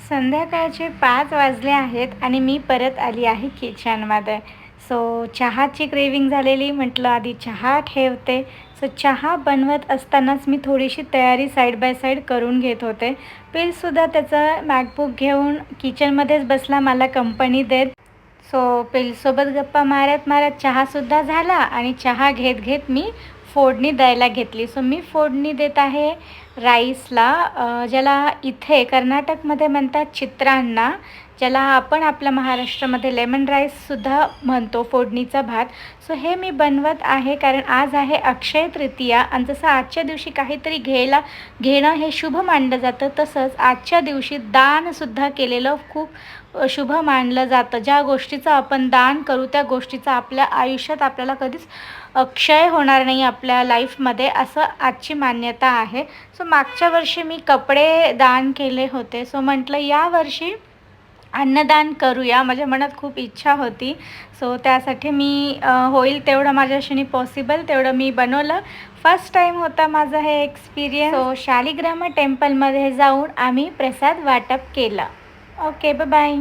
संध्याकाळचे 5 वाजले आहेत आणि मी परत आली आहे किचनमध्ये. चहाची क्रेविंग झालेली, म्हटलं आधी चहा ठेवते. चहा बनवत असतानाच मी थोडीशी तयारी साईड बाय साईड करून घेत होते. पिलसुद्धा त्याचं मॅकबुक घेऊन किचनमध्येच बसला मला कंपनी देत. पिलसोबत गप्पा मारत मारत चहासुद्धा झाला आणि चहा घेत घेत मी फोडणी द्यायला घेतली. मी फोडणी देत आहे राईसला, ज्याला इथे कर्नाटकमध्ये म्हणतात चित्रान्ना, ज्याला आपण आपल्या महाराष्ट्रामध्ये लेमन राईससुद्धा म्हणतो, फोडणीचा भात. हे मी बनवत आहे कारण आज आहे अक्षय तृतीया आणि जसं आजच्या दिवशी काहीतरी घेणं हे शुभ मानलं जातं, तसंच आजच्या दिवशी दानसुद्धा केलेलं खूप शुभ मानलं जातं. ज्या गोष्टीचं आपण दान करू त्या गोष्टीचा आपल्या आयुष्यात आपल्याला कधीच क्षय होणार नाही आपल्या लाईफमध्ये, असं आजची मान्यता आहे. मागच्या वर्षी मी कपडे दान केले होते. म्हटलं यावर्षी अन्नदान करूया, माझ्या मनात खूप इच्छा होती. त्यासाठी मी होईल तेवढं माझ्याशी पॉसिबल तेवढं मी बनवलं. फर्स्ट टाईम होता माझा हे एक्सपिरियन्स. शालिग्राम टेम्पलमध्ये जाऊन आम्ही प्रसाद वाटप केला. Okay, bye bye.